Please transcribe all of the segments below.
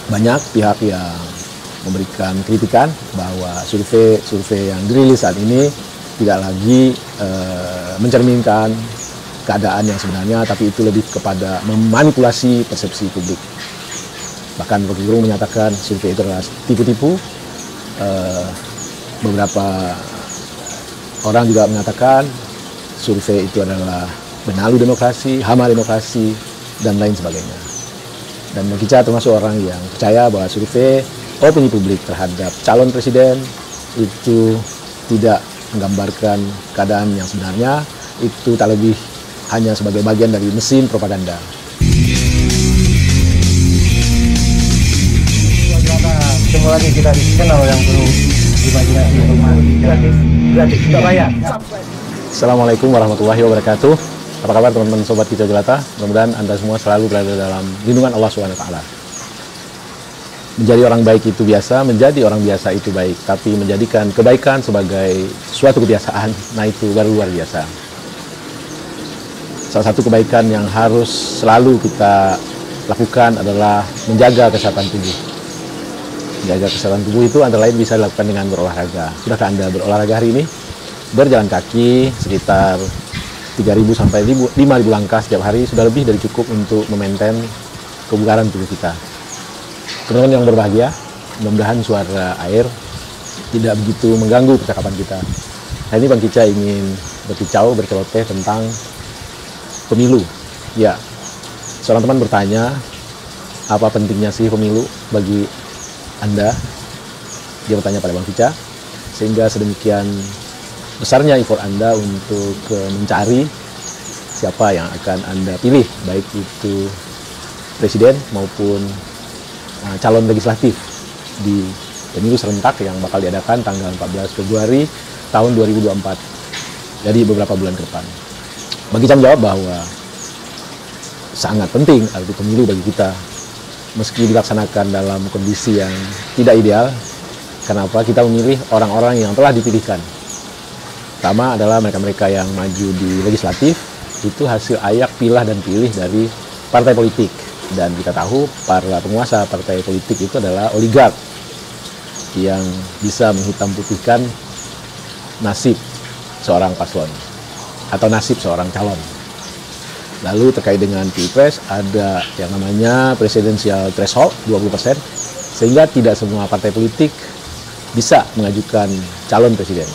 banyak pihak yang memberikan kritikan bahwa survei yang dirilis saat ini tidak lagi mencerminkan keadaan yang sebenarnya, tapi itu lebih kepada memanipulasi persepsi publik. Bahkan Rocky Gerung menyatakan survei itu adalah tipu-tipu. Beberapa orang juga menyatakan survei itu adalah benalu demokrasi, hama demokrasi, dan lain sebagainya. Dan Bang Kicca termasuk orang yang percaya bahwa survei opini publik terhadap calon presiden itu tidak menggambarkan keadaan yang sebenarnya, itu tak lebih hanya sebagai bagian dari mesin propaganda. Ketemu lagi kita di channel yang perlu imajinasi gratis tidak bayar. Assalamualaikum warahmatullahi wabarakatuh. Apa kabar teman-teman sobat Kicca Jelata? Mudah-mudahan Anda semua selalu berada dalam lindungan Allah SWT. Menjadi orang baik itu biasa, menjadi orang biasa itu baik, tapi menjadikan kebaikan sebagai suatu kebiasaan, nah itu baru luar biasa. Salah satu kebaikan yang harus selalu kita lakukan adalah menjaga kesehatan tubuh. Menjaga kesehatan tubuh itu antara lain bisa dilakukan dengan berolahraga. Sudahkah Anda berolahraga hari ini? Berjalan kaki sekitar 3.000 sampai 5.000 langkah setiap hari sudah lebih dari cukup untuk memaintain kebugaran tubuh kita. Teman-teman yang berbahagia, mudah-mudahan suara air tidak begitu mengganggu percakapan kita. Hari ini Bang Kicca ingin berceloteh tentang pemilu. Ya, seorang teman bertanya, apa pentingnya sih pemilu bagi Anda? Dia bertanya pada Bang Kicca, sehingga sedemikian besarnya effort Anda untuk mencari siapa yang akan Anda pilih, baik itu presiden maupun calon legislatif di pemilu serentak yang bakal diadakan tanggal 14 Februari tahun 2024. Jadi beberapa bulan ke depan. Bang Kicca menjawab bahwa sangat penting arti pemilu bagi kita, meski dilaksanakan dalam kondisi yang tidak ideal. Kenapa? Kita memilih orang-orang yang telah dipilihkan. Pertama adalah mereka-mereka yang maju di legislatif, itu hasil ayak pilah dan pilih dari partai politik. Dan kita tahu para penguasa partai politik itu adalah oligark yang bisa menghitam putihkan nasib seorang paslon atau nasib seorang calon. Lalu terkait dengan pilpres ada yang namanya presidential threshold 20%, sehingga tidak semua partai politik bisa mengajukan calon presiden.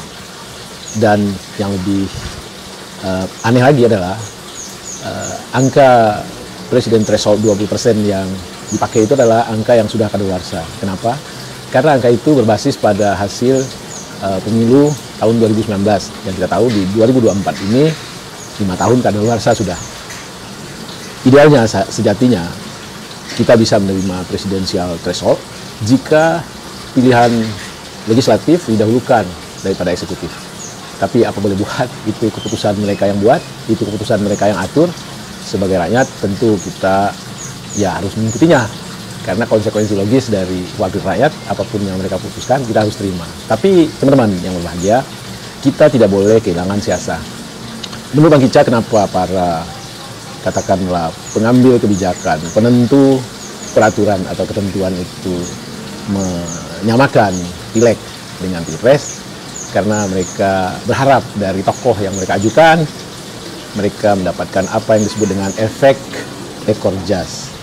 Dan yang lebih aneh lagi adalah angka presiden threshold 20% yang dipakai itu adalah angka yang sudah kadaluarsa. Kenapa? Karena angka itu berbasis pada hasil pemilu tahun 2019. Yang kita tahu di 2024 ini 5 tahun kadaluarsa sudah. Idealnya sejatinya kita bisa menerima presidensial threshold jika pilihan legislatif didahulukan daripada eksekutif. Tapi apa boleh buat, itu keputusan mereka yang buat, itu keputusan mereka yang atur. Sebagai rakyat tentu kita ya harus mengikutinya, karena konsekuensi logis dari wakil rakyat apapun yang mereka putuskan kita harus terima. Tapi teman-teman yang berbahagia, kita tidak boleh kehilangan siasat. Menurut Bang Kicca, kenapa para katakanlah pengambil kebijakan, penentu peraturan atau ketentuan itu menyamakan pileg dengan pilpres? Karena mereka berharap dari tokoh yang mereka ajukan, mereka mendapatkan apa yang disebut dengan efek ekor jas.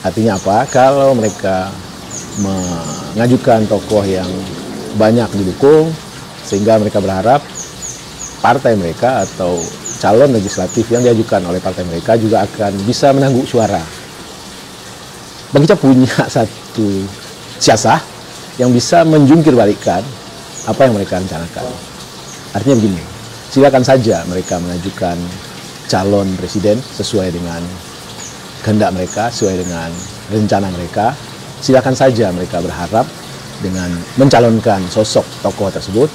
Artinya apa? Kalau mereka mengajukan tokoh yang banyak didukung, sehingga mereka berharap partai mereka atau calon legislatif yang diajukan oleh partai mereka juga akan bisa menangguk suara. Bang Kicca punya satu siasat yang bisa menjungkir balikkan apa yang mereka rencanakan. Artinya begini, silakan saja mereka mengajukan calon presiden sesuai dengan kehendak mereka, sesuai dengan rencana mereka. Silakan saja mereka berharap dengan mencalonkan sosok tokoh tersebut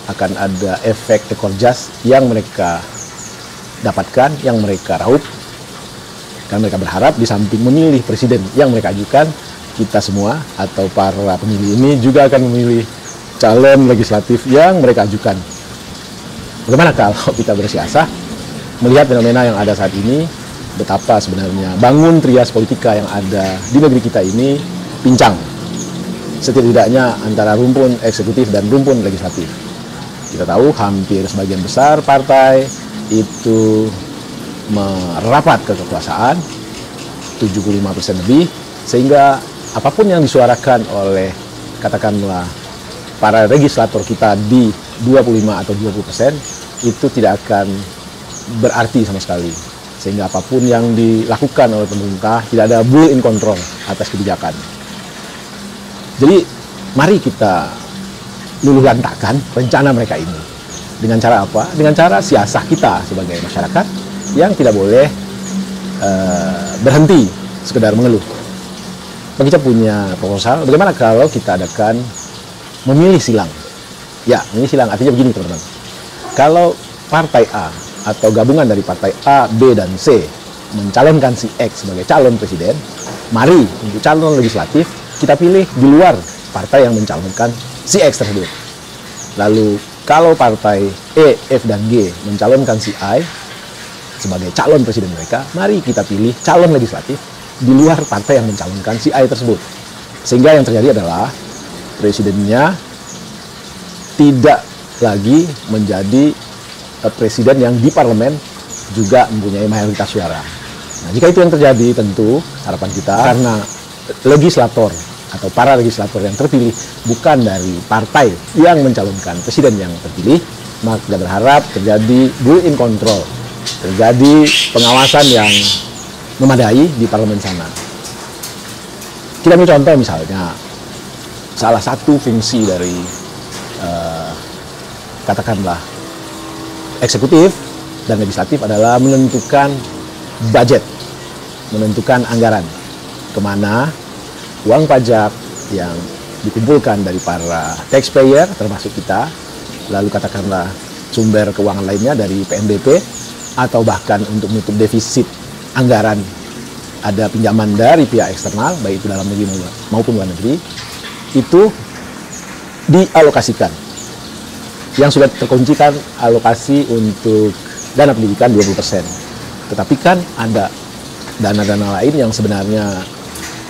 akan ada efek ekor jas yang mereka dapatkan, yang mereka raup. Karena mereka berharap di samping memilih presiden yang mereka ajukan, kita semua atau para pemilih ini juga akan memilih calon legislatif yang mereka ajukan. Bagaimana kalau kita bersiasat melihat fenomena yang ada saat ini, betapa sebenarnya bangun trias politika yang ada di negeri kita ini pincang. Setidaknya antara rumpun eksekutif dan rumpun legislatif. Kita tahu hampir sebagian besar partai itu merapat ke kekuasaan, 75% lebih, sehingga apapun yang disuarakan oleh katakanlah para legislator kita di 25 atau 20% itu tidak akan berarti sama sekali. Sehingga apapun yang dilakukan oleh pemerintah tidak ada bull in control atas kebijakan. Jadi mari kita luluh lantakkan rencana mereka ini. Dengan cara apa? Dengan cara siasah kita sebagai masyarakat yang tidak boleh berhenti sekedar mengeluh. Kita punya proposal, bagaimana kalau kita adakan memilih silang. Ya, ini silang artinya begini teman-teman. Kalau partai A atau gabungan dari partai A, B, dan C mencalonkan si X sebagai calon presiden, mari untuk calon legislatif kita pilih di luar partai yang mencalonkan si X tersebut. Lalu kalau partai E, F, dan G mencalonkan si I sebagai calon presiden mereka, mari kita pilih calon legislatif di luar partai yang mencalonkan si I tersebut. Sehingga yang terjadi adalah presidennya tidak lagi menjadi presiden yang di parlemen juga mempunyai mayoritas suara. Nah, jika itu yang terjadi, tentu harapan kita karena legislator atau para legislator yang terpilih bukan dari partai yang mencalonkan presiden yang terpilih, maka kita berharap terjadi bull in control, terjadi pengawasan yang memadai di parlemen sana. Kita ambil contoh misalnya, salah satu fungsi dari katakanlah eksekutif dan legislatif adalah menentukan budget, menentukan anggaran, kemana uang pajak yang dikumpulkan dari para taxpayer termasuk kita, lalu katakanlah sumber keuangan lainnya dari PNBP, atau bahkan untuk menutup defisit anggaran ada pinjaman dari pihak eksternal, baik itu dalam negeri maupun luar negeri, itu dialokasikan. Yang sudah terkuncikan alokasi untuk dana pendidikan 20%. Tetapi kan ada dana-dana lain yang sebenarnya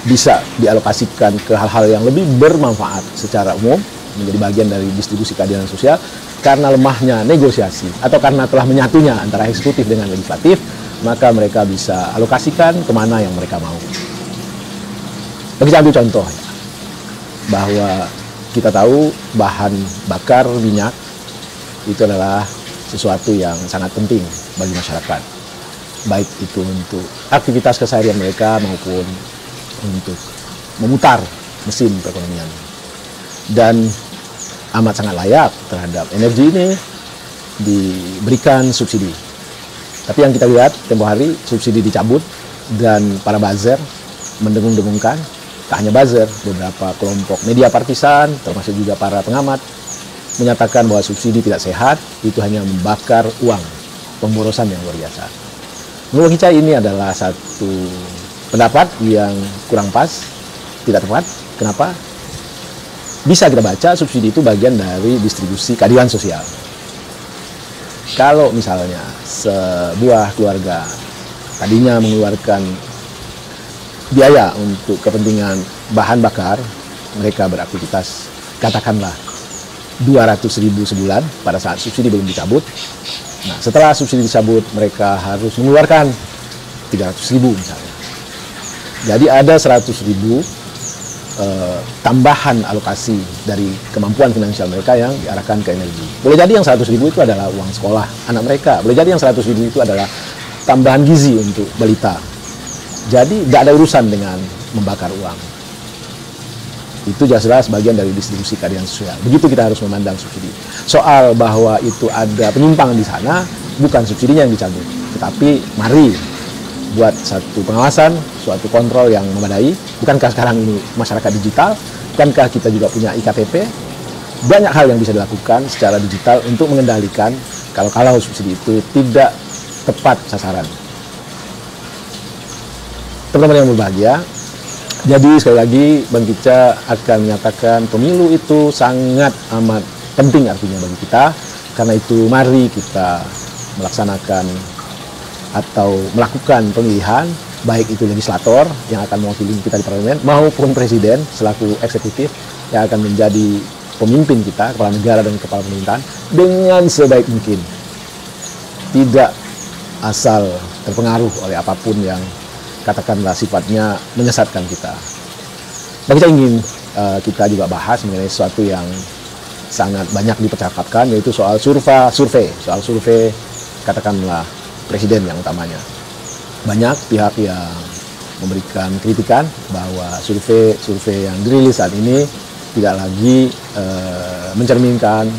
bisa dialokasikan ke hal-hal yang lebih bermanfaat secara umum, menjadi bagian dari distribusi keadilan sosial. Karena lemahnya negosiasi atau karena telah menyatunya antara eksekutif dengan legislatif, maka mereka bisa alokasikan kemana yang mereka mau. Bagi ambil contoh ya, bahwa kita tahu bahan bakar minyak itu adalah sesuatu yang sangat penting bagi masyarakat, baik itu untuk aktivitas keseharian mereka maupun untuk memutar mesin perekonomian. Dan amat sangat layak terhadap energi ini diberikan subsidi. Tapi yang kita lihat tempo hari subsidi dicabut dan para buzzer mendengung-dengungkan. Tak hanya buzzer, beberapa kelompok media partisan termasuk juga para pengamat menyatakan bahwa subsidi tidak sehat, itu hanya membakar uang, pemborosan yang luar biasa. Menurut kita ini adalah satu pendapat yang kurang pas, tidak tepat. Kenapa? Bisa kita baca subsidi itu bagian dari distribusi keadilan sosial. Kalau misalnya sebuah keluarga tadinya mengeluarkan biaya untuk kepentingan bahan bakar, mereka beraktivitas katakanlah 200.000 sebulan pada saat subsidi belum dicabut. Nah, setelah subsidi dicabut, mereka harus mengeluarkan 300.000 misalnya. Jadi ada 100.000 tambahan alokasi dari kemampuan finansial mereka yang diarahkan ke energi. Boleh jadi yang 100.000 itu adalah uang sekolah anak mereka. Boleh jadi yang 100.000 itu adalah tambahan gizi untuk balita. Jadi tidak ada urusan dengan membakar uang. Itu jelas bagian dari distribusi keadilan sosial. Begitu kita harus memandang subsidi. Soal bahwa itu ada penyimpangan di sana, bukan subsidinya yang dicabut, tetapi mari buat satu pengawasan, suatu kontrol yang memadai. Bukankah sekarang ini masyarakat digital? Bukankah kita juga punya IKTP? Banyak hal yang bisa dilakukan secara digital untuk mengendalikan kalau subsidi itu tidak tepat sasaran. Teman-teman yang berbahagia, jadi sekali lagi Bang Kicca akan menyatakan pemilu itu sangat amat penting artinya bagi kita. Karena itu mari kita melaksanakan atau melakukan pemilihan, baik itu legislator yang akan mewakili kita di parlemen maupun presiden selaku eksekutif yang akan menjadi pemimpin kita, kepala negara dan kepala pemerintahan, dengan sebaik mungkin, tidak asal terpengaruh oleh apapun yang katakanlah sifatnya menyesatkan kita. Dan kita ingin kita juga bahas mengenai sesuatu yang sangat banyak dipercakapkan, yaitu soal survei katakanlah presiden yang utamanya. Banyak pihak yang memberikan kritikan bahwa survei yang dirilis saat ini tidak lagi mencerminkan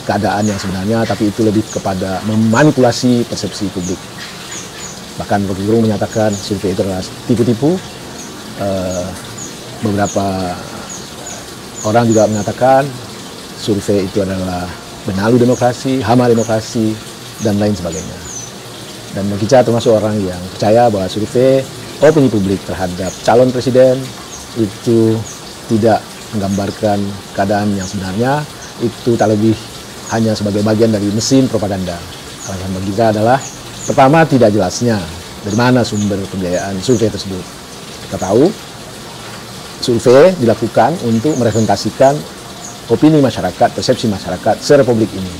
keadaan yang sebenarnya, tapi itu lebih kepada memanipulasi persepsi publik. Bahkan Rocky Gerung menyatakan survei itu adalah tipu-tipu. Beberapa orang juga mengatakan survei itu adalah benalu demokrasi, hama demokrasi, dan lain sebagainya. Dan kita termasuk orang yang percaya bahwa survei opini publik terhadap calon presiden itu tidak menggambarkan keadaan yang sebenarnya, itu tak lebih hanya sebagai bagian dari mesin propaganda. Alasan bagi kita adalah, pertama, tidak jelasnya dari mana sumber pembiayaan survei tersebut. Kita tahu survei dilakukan untuk merepresentasikan opini masyarakat, persepsi masyarakat serepublik ini.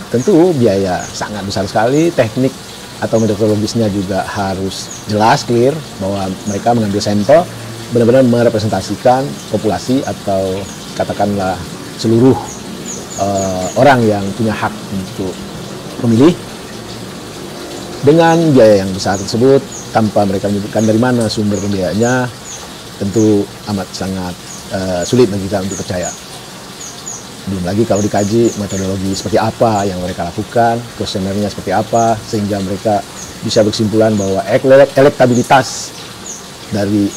Tentu biaya sangat besar sekali, teknik atau metodologisnya juga harus jelas, clear, bahwa mereka mengambil sampel, benar-benar merepresentasikan populasi atau katakanlah seluruh orang yang punya hak untuk memilih. Dengan biaya yang besar tersebut, tanpa mereka menyebutkan dari mana sumber pembiayaannya, tentu amat sangat sulit bagi kita untuk percaya. Belum lagi kalau dikaji metodologi seperti apa yang mereka lakukan, kuesionernya seperti apa, sehingga mereka bisa berkesimpulan bahwa elektabilitas dari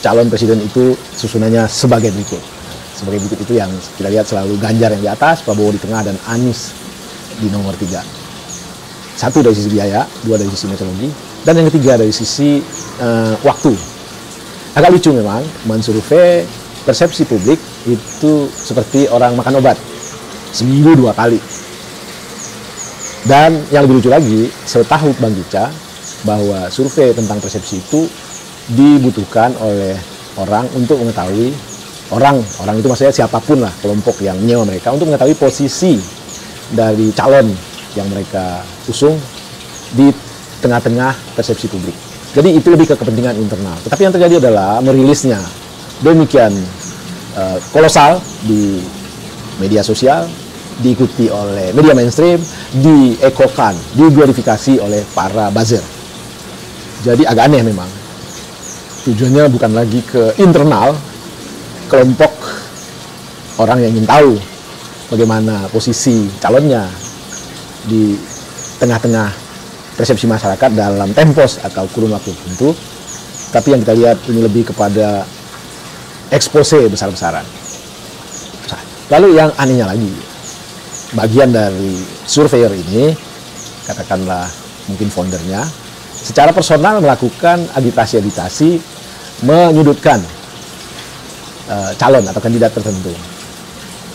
calon presiden itu susunannya sebagai berikut. Sebagai berikut itu yang kita lihat selalu Ganjar yang di atas, Prabowo di tengah, dan Anies di nomor 3. Satu dari sisi biaya, dua dari sisi metodologi, dan yang ketiga dari sisi waktu. Agak lucu memang, mensurvei persepsi publik itu seperti orang makan obat, seminggu 2 kali. Dan yang lebih lucu lagi, setahu Bang Gica, bahwa survei tentang persepsi itu dibutuhkan oleh orang untuk mengetahui, orang itu maksudnya siapapun lah, kelompok yang menyewa mereka, untuk mengetahui posisi dari calon yang mereka usung di tengah-tengah persepsi publik. Jadi itu lebih ke kepentingan internal. Tetapi yang terjadi adalah merilisnya demikian kolosal di media sosial, diikuti oleh media mainstream, diekokan, diglorifikasi oleh para buzzer. Jadi agak aneh memang. Tujuannya bukan lagi ke internal, kelompok orang yang ingin tahu bagaimana posisi calonnya di tengah-tengah persepsi masyarakat dalam tempos atau kurun waktu tertentu. Tapi yang kita lihat ini lebih kepada expose besar-besaran. Lalu yang anehnya lagi, bagian dari surveyor ini, katakanlah mungkin foundernya, secara personal melakukan agitasi-agitasi menyudutkan calon atau kandidat tertentu,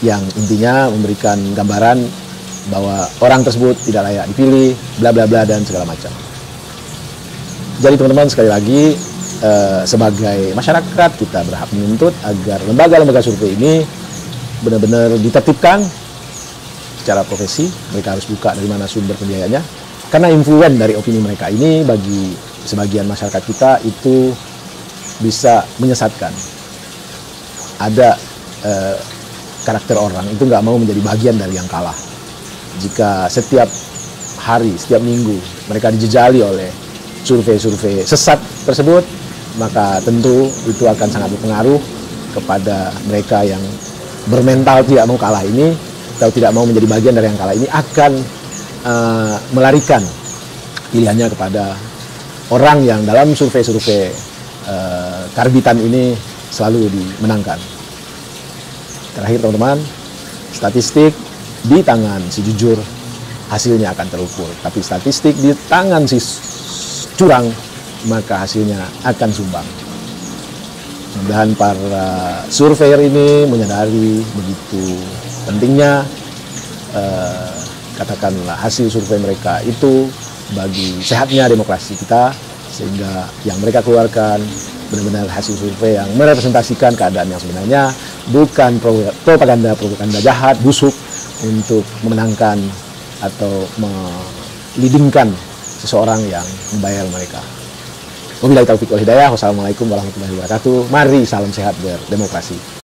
yang intinya memberikan gambaran bahwa orang tersebut tidak layak dipilih, bla bla bla, dan segala macam. Jadi teman-teman, sekali lagi, sebagai masyarakat kita berhak menuntut agar lembaga-lembaga survei ini benar-benar ditertibkan secara profesi. Mereka harus buka dari mana sumber pembiayaannya, karena influen dari opini mereka ini bagi sebagian masyarakat kita itu bisa menyesatkan. Ada karakter orang itu nggak mau menjadi bagian dari yang kalah. Jika setiap hari, setiap minggu mereka dijejali oleh survei-survei sesat tersebut, maka tentu itu akan sangat berpengaruh kepada mereka yang bermental tidak mau kalah ini, atau tidak mau menjadi bagian dari yang kalah ini, akan melarikan pilihannya kepada orang yang dalam survei-survei karbitan ini selalu dimenangkan. Terakhir teman-teman, statistik di tangan si jujur hasilnya akan terukur, tapi statistik di tangan si curang maka hasilnya akan sumbang. Mudah-mudahan para surveyor ini menyadari begitu pentingnya katakanlah hasil survei mereka itu bagi sehatnya demokrasi kita, sehingga yang mereka keluarkan benar-benar hasil survei yang merepresentasikan keadaan yang sebenarnya, bukan propaganda jahat, busuk untuk memenangkan atau melidingkan seseorang yang membayar mereka. Wabillahi taufiq wal hidayah. Wassalamualaikum warahmatullahi wabarakatuh. Mari salam sehat berdemokrasi.